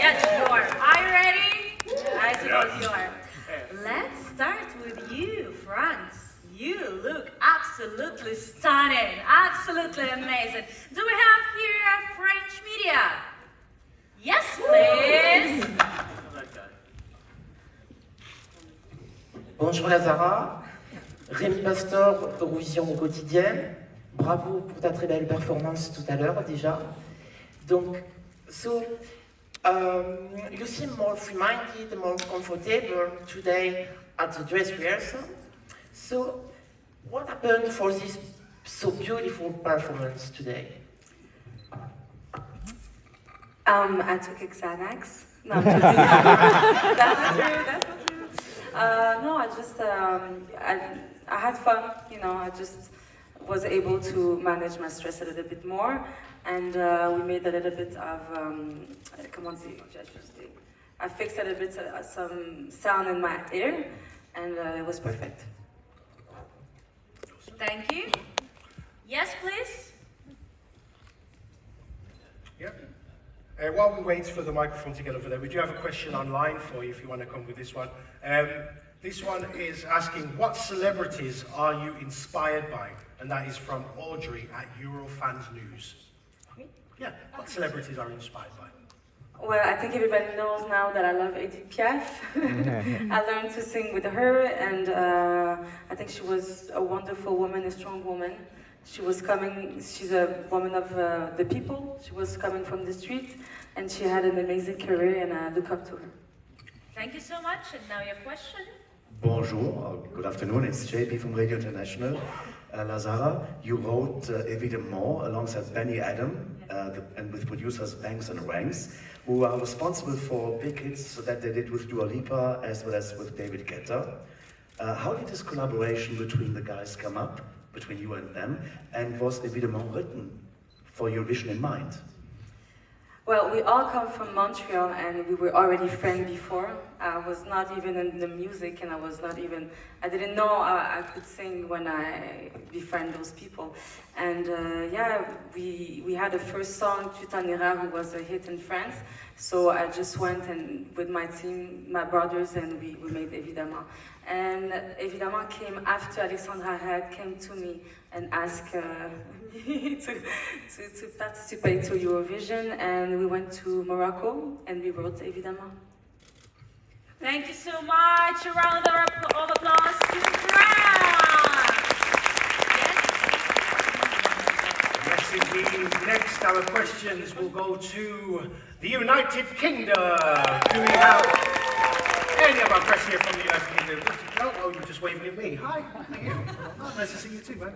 Yes, you are. Are you ready? I suppose you are. Let's start with you, Franz. You look absolutely stunning, absolutely amazing. Do we have here French media? Yes, please. Bonjour Lazara, Rémi Pastor, Eurovision au quotidien. Bravo pour ta très belle performance tout à l'heure déjà. Donc, you seem more free-minded, more comfortable today at the dress rehearsal. So, what happened for this so beautiful performance today? I took Xanax. No, I'm joking. That's not true. That's not true. No, I had fun. You know, I just was able to manage my stress a little bit more, and we made a little bit of I fixed a little bit some sound in my ear, and it was perfect. Thank you. Yes, please. Yep. While we wait for the microphone to get over there, we do have a question online for you if you want to come with this one. This one is asking, what celebrities are you inspired by? And that is from Audrey at Eurofans News. Yeah, what celebrities are you inspired by? Well, I think everybody knows now that I love Edith Piaf. I learned to sing with her, and I think she was a wonderful woman, a strong woman. She's a woman of the people. She was coming from the street, and she had an amazing career, and I look up to her. Thank you so much. And now your question. Bonjour, good afternoon, it's JP from Radio International. Lazara, you wrote Évidemment alongside Benny Adam and with producers Banks and Ranks, who are responsible for big hits that they did with Dua Lipa as well as with David Guetta. How did this collaboration between the guys come up, between you and them, and was Évidemment written for Eurovision in mind? Well, we all come from Montreal, and we were already friends before. I was not even in the music, and I didn't know I could sing when I befriend those people. And we had a first song, Tu t'en iras, who was a hit in France. So I just went and with my team, my brothers, and we made Évidemment. And Évidemment came after Alexandra Haid came to me and asked me to participate to Eurovision, and we went to Morocco and we wrote Évidemment. Thank you so much. A round of applause to France. Yes, indeed. Next, our questions will go to the United Kingdom. Do we have any of our press here from the United Kingdom? Oh, you're just waving at me. Hi, how are you? Oh, nice to see you too, man.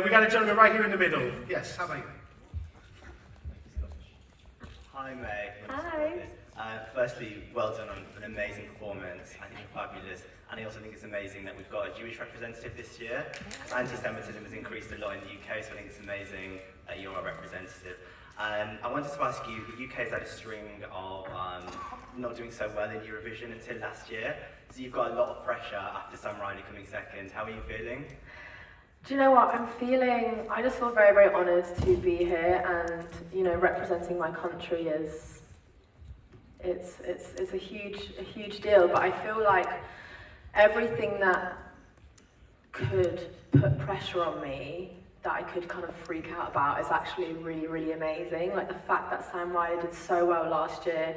We got a gentleman right here in the middle. Yes, how about you? Hi, May. Hi. Firstly, well done on an amazing performance. I think you're fabulous. And I also think it's amazing that we've got a Jewish representative this year. Anti-Semitism has increased a lot in the UK, so I think it's amazing that you're a representative. I wanted to ask you, the UK has had a string of not doing so well in Eurovision until last year. So you've got a lot of pressure after Sam Riley coming second. How are you feeling? Do you know what I just feel very, very honoured to be here, and representing my country is it's a huge deal. But I feel like everything that could put pressure on me, that I could kind of freak out about, is actually really, really amazing. Like the fact that Sam Riley did so well last year,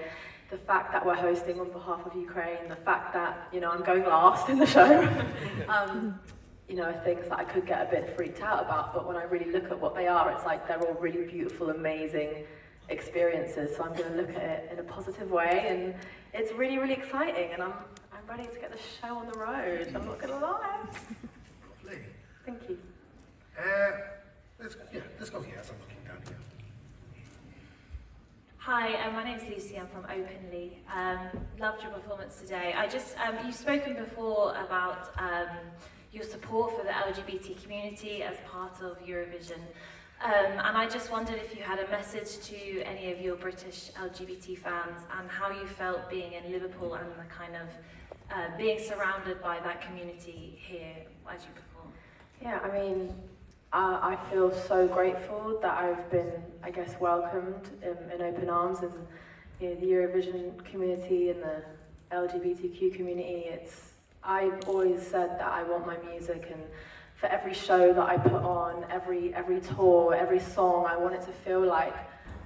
the fact that we're hosting on behalf of Ukraine, the fact that I'm going last in the show. Things that I could get a bit freaked out about, but when I really look at what they are, it's like they're all really beautiful, amazing experiences. So I'm going to look at it in a positive way, and it's really, really exciting, and I'm ready to get the show on the road. I'm not going to lie. Lovely. Thank you. Let's go here as I'm looking down here. Hi, my name's Lucy. I'm from Openly. Loved your performance today. You've spoken before about your support for the LGBT community as part of Eurovision. And I just wondered if you had a message to any of your British LGBT fans and how you felt being in Liverpool and the kind of being surrounded by that community here as you perform. Yeah, I feel so grateful that I've been, welcomed in open arms, and the Eurovision community and the LGBTQ community. I've always said that I want my music, and for every show that I put on, every tour, every song, I want it to feel like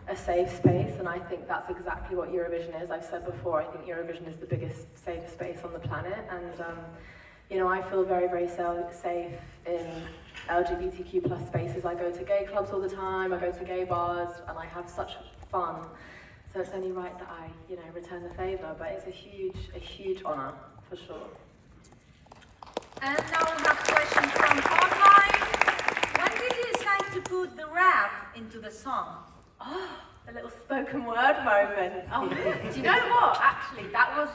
a safe space, and I think that's exactly what Eurovision is. I've said before, I think Eurovision is the biggest safe space on the planet, and you know, I feel very, very safe in LGBTQ plus spaces. I go to gay clubs all the time, I go to gay bars, and I have such fun. So it's only right that I, you know, return the favour, but it's a huge honour, for sure. And now we have questions from online. When did you decide to put the rap into the song? Oh, a little spoken word moment. Oh, do you know what? Actually, that was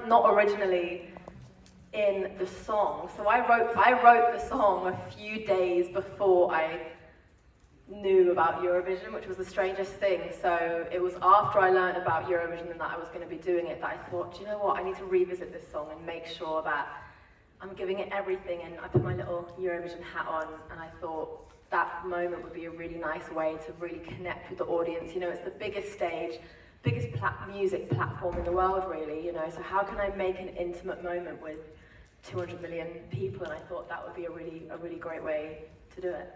not originally in the song. So I wrote the song a few days before I knew about Eurovision, which was the strangest thing. So it was after I learned about Eurovision and that I was going to be doing it that I thought, do you know what? I need to revisit this song and make sure that I'm giving it everything. And I put my little Eurovision hat on, and I thought that moment would be a really nice way to really connect with the audience. You know, it's the biggest stage, biggest music platform in the world, really, you know, so how can I make an intimate moment with 200 million people? And I thought that would be a really great way to do it.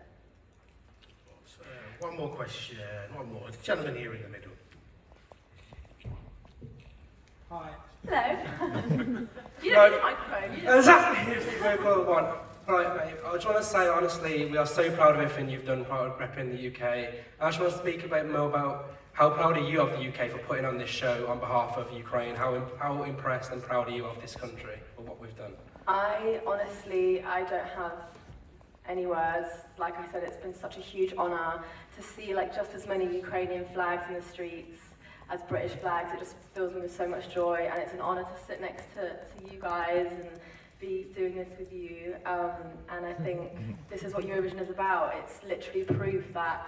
One more question, one more. The gentleman here in the middle. Hi. Hello. You don't need a microphone. Exactly. Here's the very cool one. Right, mate. I just want to say, honestly, we are so proud of everything you've done, proud of repping the UK. I just want to speak a bit more about how proud are you of the UK for putting on this show on behalf of Ukraine? How impressed and proud are you of this country for what we've done? I honestly, I don't have any words. Like I said, it's been such a huge honour to see like just as many Ukrainian flags in the streets as British flags. It just fills me with so much joy, and it's an honour to sit next to you guys and be doing this with you. And I think this is what Eurovision is about. It's literally proof that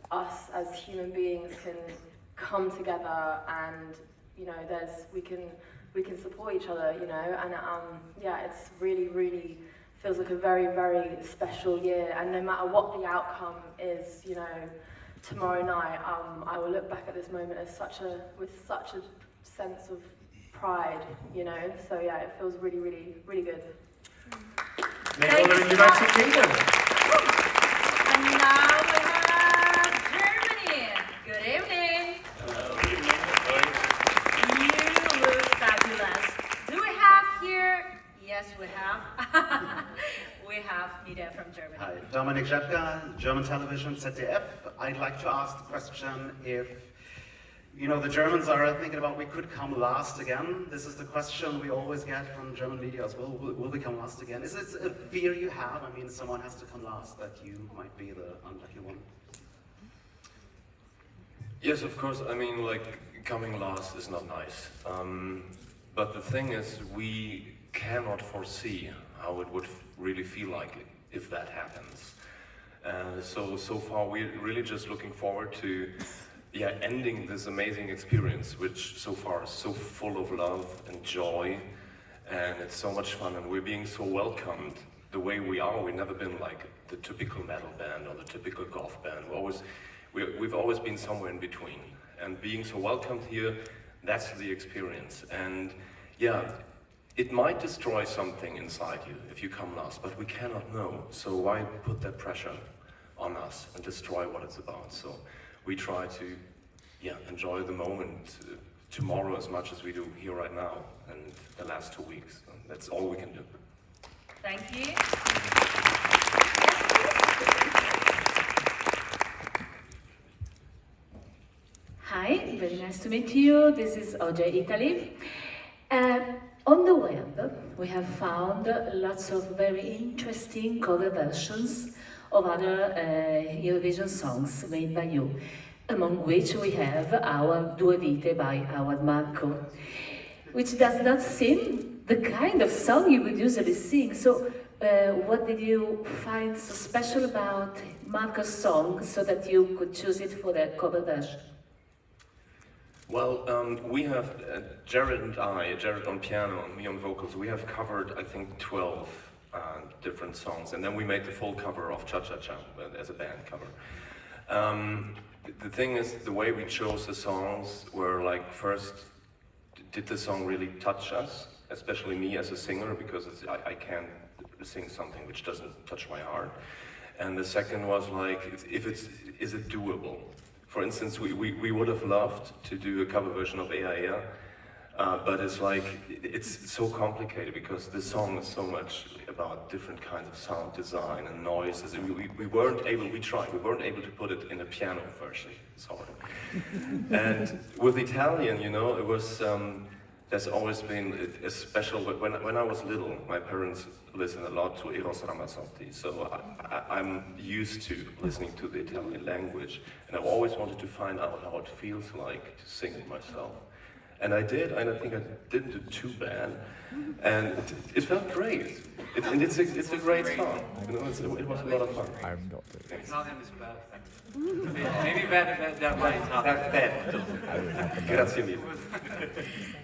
us as human beings can come together, and you know, we can support each other, you know, and yeah, it's really feels like a very, very special year, and no matter what the outcome is, you know, tomorrow night, I will look back at this moment as with such a sense of pride, you know, so yeah, it feels really good. Thank you, United Kingdom. And now we have Germany. Good evening. You look fabulous. Do we have here? Yes, we have. We have Nida from Germany. Hi, Dominik Rzepka, German television, ZDF. I'd like to ask the question if, you know, the Germans are thinking about we could come last again. This is the question we always get from German media as well. Will we come last again? Is this a fear you have? I mean, someone has to come last, that you might be the unlucky one. Yes, of course. I mean, like, coming last is not nice. But the thing is, we cannot foresee how it would really feel like if that happens. So far we're really just looking forward to ending this amazing experience, which so far is so full of love and joy, and it's so much fun, and we're being so welcomed the way we are. We've never been like the typical metal band or the typical goth band. We've always been somewhere in between, and being so welcomed here, that's the experience. And yeah, it might destroy something inside you if you come last, but we cannot know. So why put that pressure on us and destroy what it's about? So we try to enjoy the moment tomorrow as much as we do here right now and the last 2 weeks. That's all we can do. Thank you. Hi, very nice to meet you. This is OJ Italy. On the web, we have found lots of very interesting cover versions of other Eurovision songs made by you, among which we have our Due Vite by Howard Marco, which does not seem the kind of song you would usually sing. So what did you find so special about Marco's song so that you could choose it for the cover version? Well, we have, Jared and I, Jared on piano and me on vocals, we have covered, I think, 12 different songs, and then we made the full cover of Cha Cha Cha as a band cover. the thing is, the way we chose the songs were like, first, did the song really touch us? Especially me as a singer, because I can't sing something which doesn't touch my heart. And the second was like, is it doable? For instance, we would have loved to do a cover version of Ea, but it's like, it's so complicated because the song is so much about different kinds of sound design and noises. We weren't able to put it in a piano version, sorry. And with Italian, you know, it was, there's always been a special, when I was little, my parents listened a lot to Eros Ramazzotti, so I'm used to listening to the Italian language, and I always wanted to find out how it feels like to sing it myself. And I did, and I think I didn't do too bad, and it felt great. It's a great song, you know, it was a lot of fun. Italian is perfect. Maybe better than my Italian. Perfetto. Grazie mille.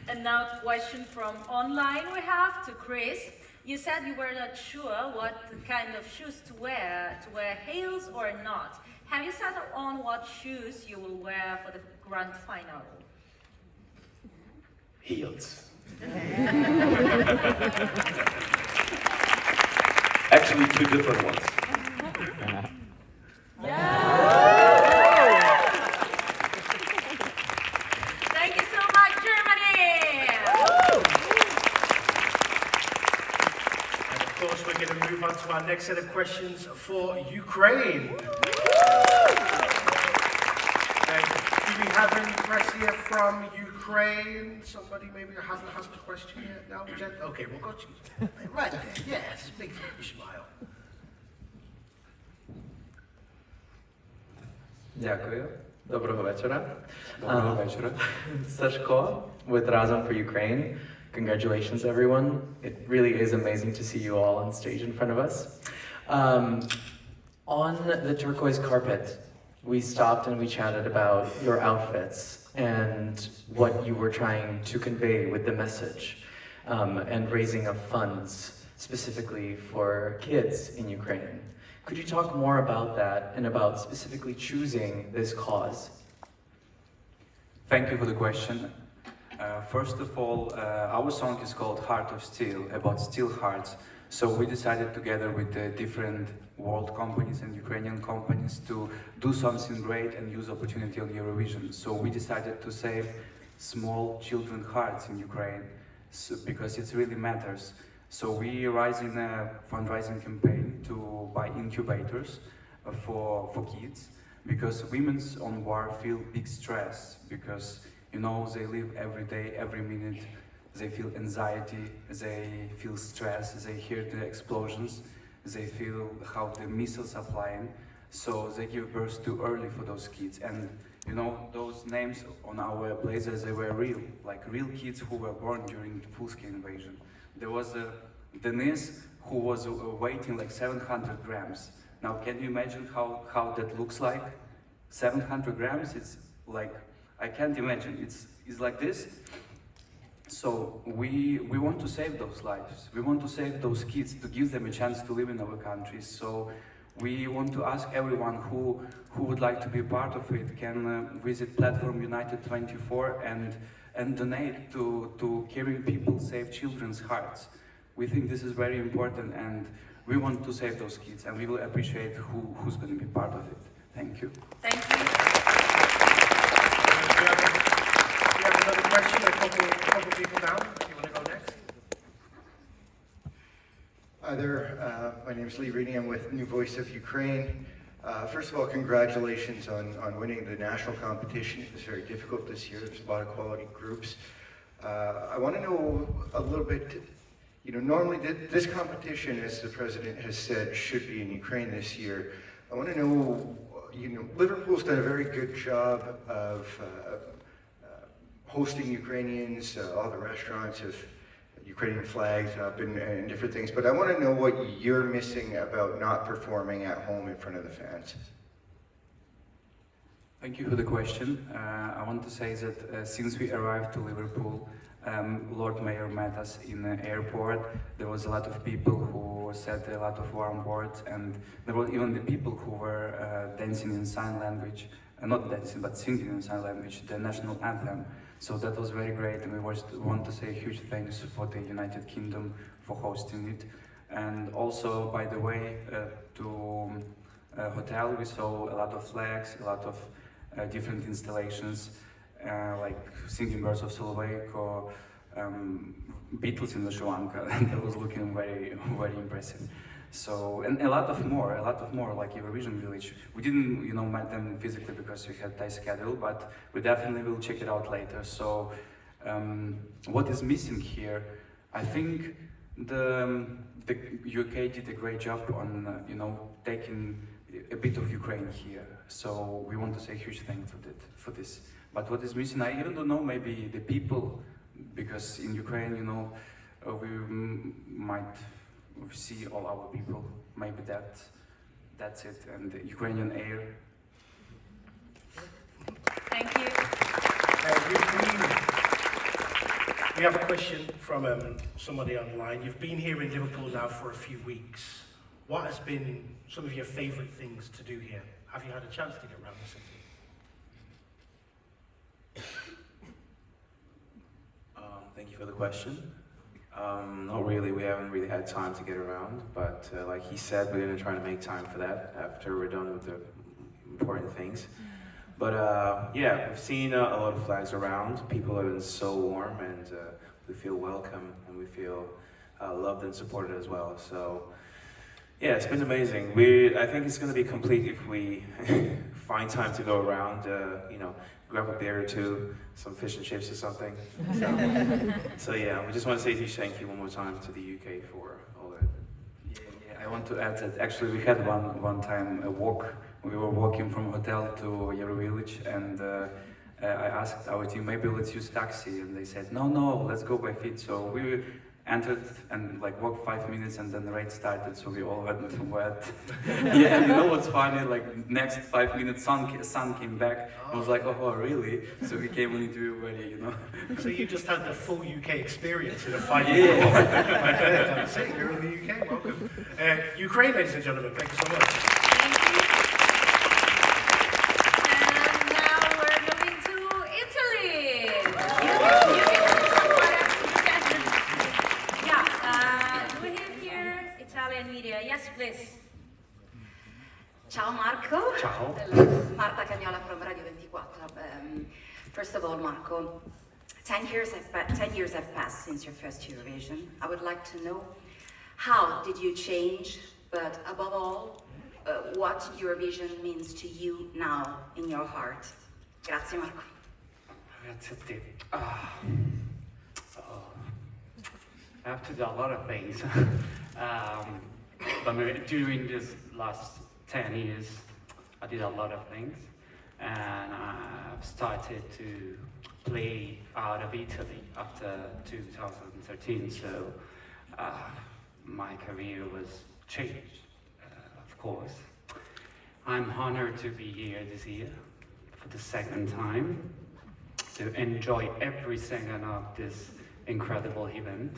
And now a question from online we have to Chris. You said you were not sure what kind of shoes to wear heels or not. Have you settled on what shoes you will wear for the grand final? Heels. Actually, two different ones. Thank you so much, Germany! And of course, we're going to move on to our next set of questions for Ukraine. Do we have any press here from Ukraine? Somebody maybe hasn't asked a question yet? No? Okay, we'll go to you. Right there. Yes, big smile. Дякую. Доброго вечора. Доброго вечора. Sashko with Razom for Ukraine. Congratulations, everyone. It really is amazing to see you all on stage in front of us. On the turquoise carpet, we stopped and we chatted about your outfits and what you were trying to convey with the message and raising of funds specifically for kids in Ukraine. Could you talk more about that and about specifically choosing this cause? Thank you for the question. First of all, our song is called Heart of Steel, about steel hearts. So we decided together with the different world companies and Ukrainian companies to do something great and use opportunity on Eurovision. So we decided to save small children's hearts in Ukraine because it really matters. So we rise in a fundraising campaign to buy incubators for kids because women on war feel big stress because, you know, they live every day, every minute. They feel anxiety, they feel stress, they hear the explosions, they feel how the missiles are flying, so they give birth too early for those kids. And you know, those names on our blazers, they were real, like real kids who were born during the full-scale invasion. There was a Denise who was weighing like 700 grams. Now, can you imagine how that looks like? 700 grams, it's like, I can't imagine, it's like this. So we want to save those lives. We want to save those kids, to give them a chance to live in our country. So we want to ask everyone who would like to be part of it can visit platform United 24 and donate to caring people, save children's hearts. We think this is very important and we want to save those kids and we will appreciate who's going to be part of it. Thank you. Thank you. We have another question, a couple people down. You want to go next? Hi there, my name is Lee Reedy. I'm with New Voice of Ukraine. First of all, congratulations on winning the national competition. It was very difficult this year. There's a lot of quality groups. I want to know a little bit, you know, normally this competition, as the president has said, should be in Ukraine this year. I want to know, you know, Liverpool's done a very good job of hosting Ukrainians, all the restaurants have Ukrainian flags up and different things, but I want to know what you're missing about not performing at home in front of the fans. Thank you for the question. I want to say that since we arrived to Liverpool, Lord Mayor met us in the airport. There was a lot of people who said a lot of warm words, and there were even the people who were dancing in sign language not dancing, but singing in sign language, the national anthem. So that was very great, and we want to say huge thanks for the United Kingdom for hosting it. And also, by the way, to hotel, we saw a lot of flags, a lot of different installations, like Singing Birds of Solowake or Beatles in the Sri Lanka. That was looking very, very impressive. So, and a lot of more, like Eurovision Village. We didn't, meet them physically because we had tight schedule, but we definitely will check it out later. So, what is missing here? I think the UK did a great job on, taking a bit of Ukraine here. So we want to say a huge thank for this. But what is missing, I even don't know, maybe the people, because in Ukraine, we might see all our people. Maybe that's it. And the Ukrainian air. Thank you. We have a question from somebody online. You've been here in Liverpool now for a few weeks. What has been some of your favourite things to do here? Have you had a chance to get around the city? Thank you for the question. Not really, we haven't really had time to get around, but like he said, we're gonna try to make time for that after we're done with the important things. But yeah, we've seen a lot of flags around. People have been so warm, and we feel welcome, and we feel loved and supported as well. So yeah, it's been amazing. I think it's gonna be complete if we find time to go around, grab a beer or two, some fish and chips or something. So yeah, we just want to say a huge thank you one more time to the UK for all that. Yeah, I want to add that actually we had one time a walk. We were walking from hotel to Euro Village, and I asked our team, maybe let's use taxi, and they said, no, let's go by feet. So we entered and walked 5 minutes, and then the rain started, so we all went wet. Yeah, and what's funny, next 5 minutes sun came back. I was like, oh really? So we came on into ready, So you just had the full UK experience in a 5-minute walk. That's it, you're in the UK, welcome. Ukraine, ladies and gentlemen, thank you so much. Thank you. And now we're moving to Italy. Do we have here Italian media? Yes, please. Ciao Marco. Ciao. Marta Cagnola from Radio 24. First of all, Marco, 10 years have passed since your first Eurovision. I would like to know, how did you change, but above all, what Eurovision means to you now in your heart? Grazie Marco. Grazie a te. I have to do a lot of things. But during this last 10 years, I did a lot of things, and I've started to play out of Italy after 2013, so my career was changed, of course. I'm honored to be here this year for the second time, to enjoy every second of this incredible event.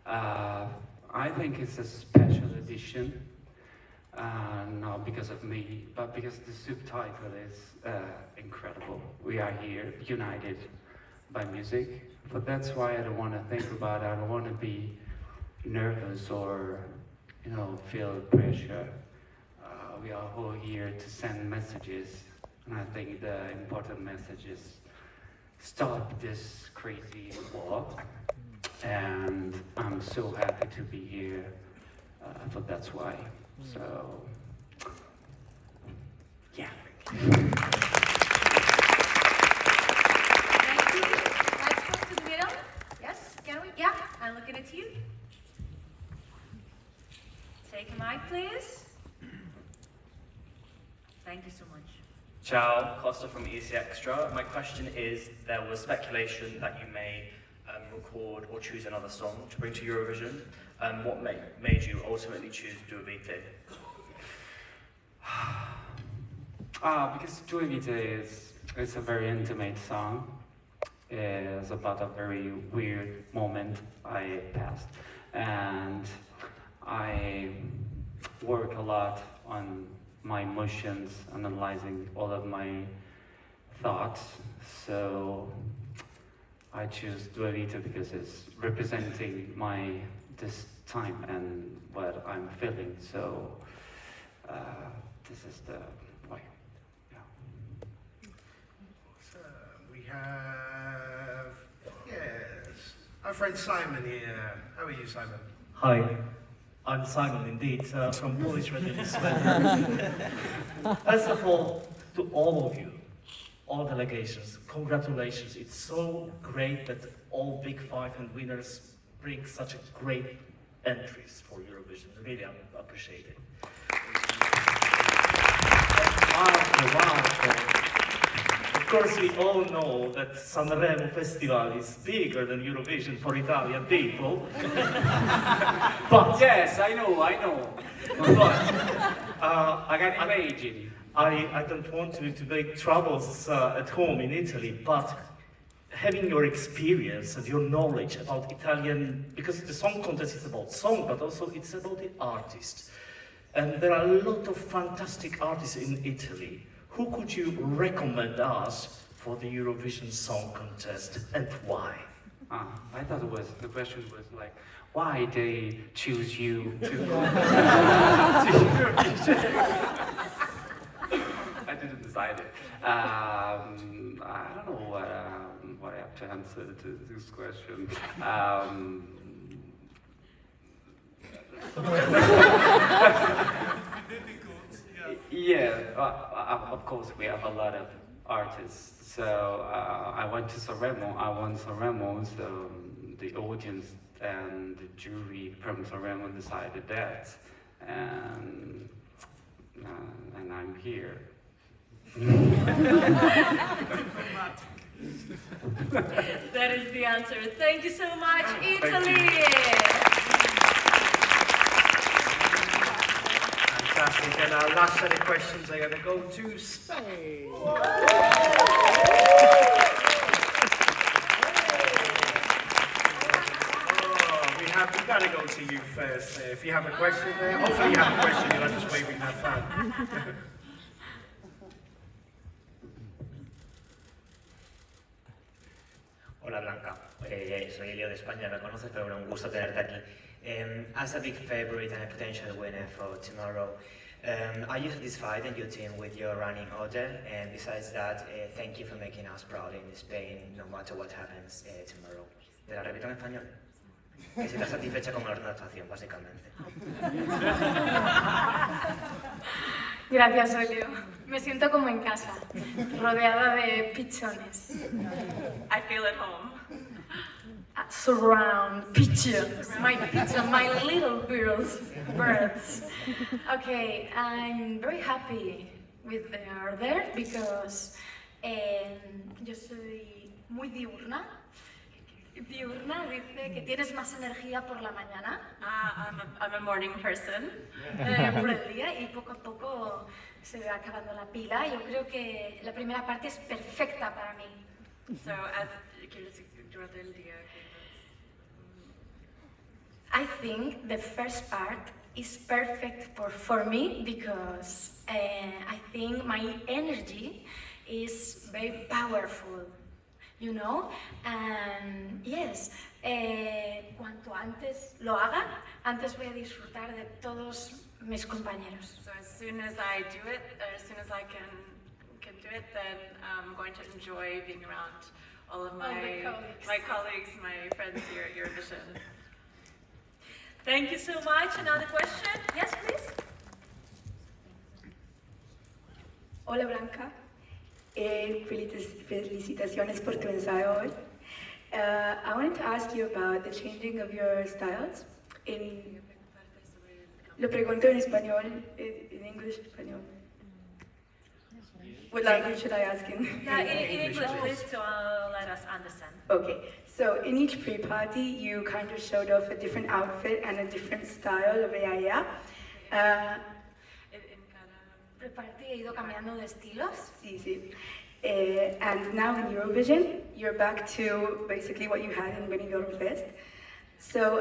I think it's a special edition. Not because of me, but because the subtitle is incredible. We are here, united by music. But that's why I don't want to think about it. I don't want to be nervous or, feel pressure. We are all here to send messages, and I think the important message is stop this crazy war. And I'm so happy to be here, but that's why. So, yeah. Thank you. Let's go to the middle. Yes, can we? Yeah, I'm looking at you. Take a mic, please. Thank you so much. Ciao, Costa from EC Extra. My question is, there was speculation that you may record or choose another song to bring to Eurovision. What made you ultimately choose Due Vite? Because Due Vite is a very intimate song. It's about a very weird moment I passed, and I work a lot on my emotions, analyzing all of my thought. So I choose Dua Lipa because it's representing this time and what I'm feeling. So this is the way. So we have, yes, our friend Simon here. How are you, Simon? Hi, I'm Simon indeed, from Polish Radio Sweden. First of all, to all of you, all delegations, congratulations. It's so great that all Big Five and winners bring such a great entries for Eurovision. Really appreciate it. Of course, we all know that Sanremo Festival is bigger than Eurovision for Italian people. But yes, I know. But I can imagine. I don't want to make troubles at home in Italy, but having your experience and your knowledge about Italian, because the song contest is about song, but also it's about the artist. And there are a lot of fantastic artists in Italy. Who could you recommend us for the Eurovision Song Contest and why? I thought the question was like, why they choose you to I didn't decide it. I don't know what I have to answer to this question. Yeah, of course we have a lot of artists. So I went to Sanremo. I won Sanremo. So the audience and the jury from Sanremo decided that, and I'm here. That is the answer. Thank you so much, Italy! Fantastic. And our last set of questions are going to go to Spain. We got to go to you first. If you have a question there, hopefully you have a question. You're not just waving that fan. Hola Blanca, soy Elio de España, me conoces, pero un gusto tenerte aquí. As a big favorite and a potential winner for tomorrow, are you satisfied in your team with your running order? And besides that, thank you for making us proud in Spain, no matter what happens tomorrow. Te la repito en español. Que si estás satisfecha con la actuación, básicamente. Gracias, Olio. Me siento como en casa, rodeada de pichones. I feel at home. Surround pigeons, my pigeon, my little birds. Okay, I'm very happy with the order because yo soy muy diurna. Diurna dice que tienes más energía por la mañana. I'm a morning person. Por el día y poco a poco se va acabando la pila. Yo creo que la primera parte es perfecta para mí. So, durante el día. I think the first part is perfect for me because I think my energy is very powerful, you know? And yes, cuanto antes lo haga, antes voy a disfrutar de todos mis compañeros. So as soon as I do it, or as soon as I can do it, then I'm going to enjoy being around all of my colleagues, my friends here at Eurovision. Thank you so much. Another question? Yes, please. Hola Blanca, felicitaciones por tu ensayo hoy. I wanted to ask you about the changing of your styles. Lo pregunto en español, in English, español. What language should I ask in? In English, please, to let us understand. Okay, so in each pre-party, you kind of showed off a different outfit and a different style of AIA. Pre-party he ido cambiando de estilos. Sí, sí. And now in Eurovision, you're back to basically what you had in Benidorm Fest. So,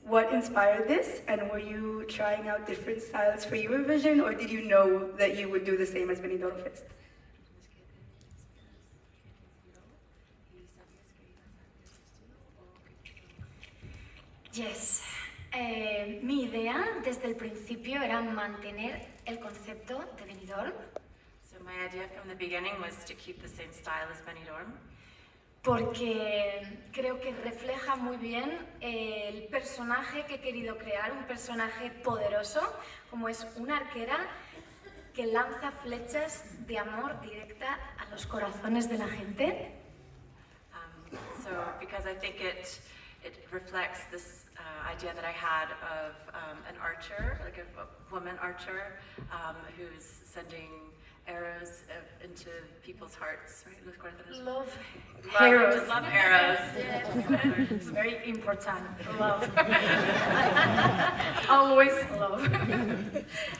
what inspired this? And were you trying out different styles for Eurovision, or did you know that you would do the same as Benidorm Fest? Yes. Mi idea desde el principio era mantener el concepto de Benidorm. So my idea from the beginning was to keep the same style as Benidorm. Porque creo que refleja muy bien el personaje que he querido crear, un personaje poderoso, como es una arquera que lanza flechas de amor directa a los corazones de la gente. So because I think it reflects this idea that I had of an archer, like a woman archer, who's sending arrows into people's hearts, right? Los corazones. Love Arrows. arrows. Love arrows. Yes. It's very important. Love. Always love.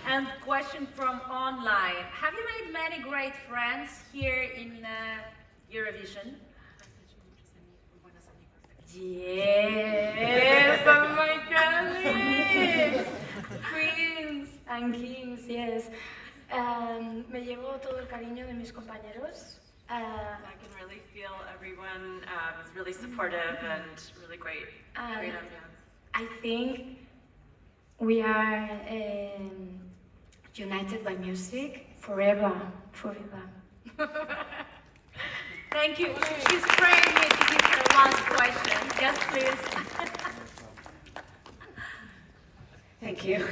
And question from online. Have you made many great friends here in Eurovision? Yes, oh my God. Queens and kings, yes. Me llevo todo el cariño de mis compañeros. I can really feel everyone is really supportive and really great ambiance. I think we are united by music forever. Thank you. She's praying me to give her last question. Yes, please. Thank you.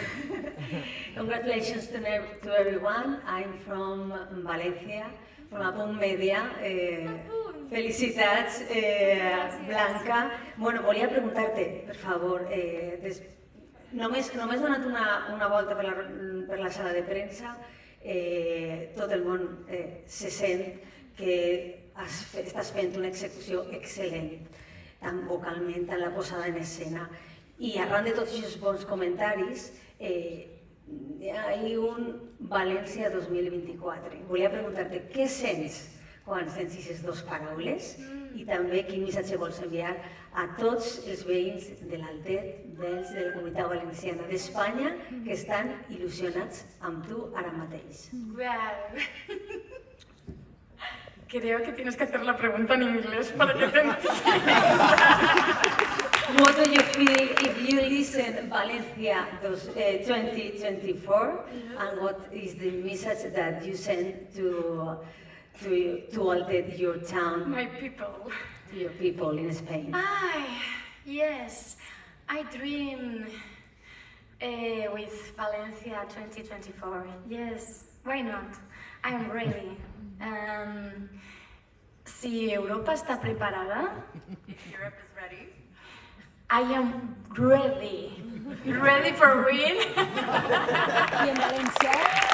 Congratulations to everyone. I'm from Valencia, from Apun Media. Felicitats, Blanca. Bueno, volia preguntar-te, per favor, només donat una volta per la sala de premsa, tot el món se sent que estàs fent una execució excel·lent, tant vocalment, tant la posada en escena. I arran de tots aquests bons comentaris, hi ha un València 2024. Volia preguntar-te què sents quan sents aquestes dues paraules i també quin missatge vols enviar a tots els veïns de l'Altet, dels de la Comunitat Valenciana d'Espanya que estan il·lusionats amb tu ara mateix. Creo que tienes que hacer la pregunta en inglés para que te entiendas. What do you feel if you listen Valencia 2024 and what is the message that you send to Altet, your town? My people. Your people in Spain. Yes. I dream with Valencia 2024. Yes, why not? I am ready. Si Europa está preparada, Europe is ready. I am ready. Ready for win. ¿Y en Valencia?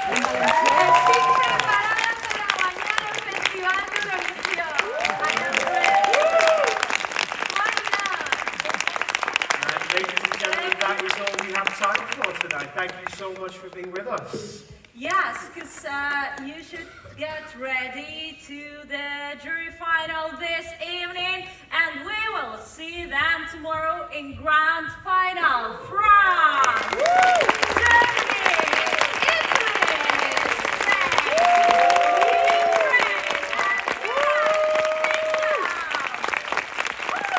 Estoy preparada para mañana el Festival de Eurovisión. I am ready. Why not? Ladies and gentlemen, that is all we have time for tonight. Thank you so much for being with us. Yes, because you should get ready to the jury final this evening, and we will see them tomorrow in grand final.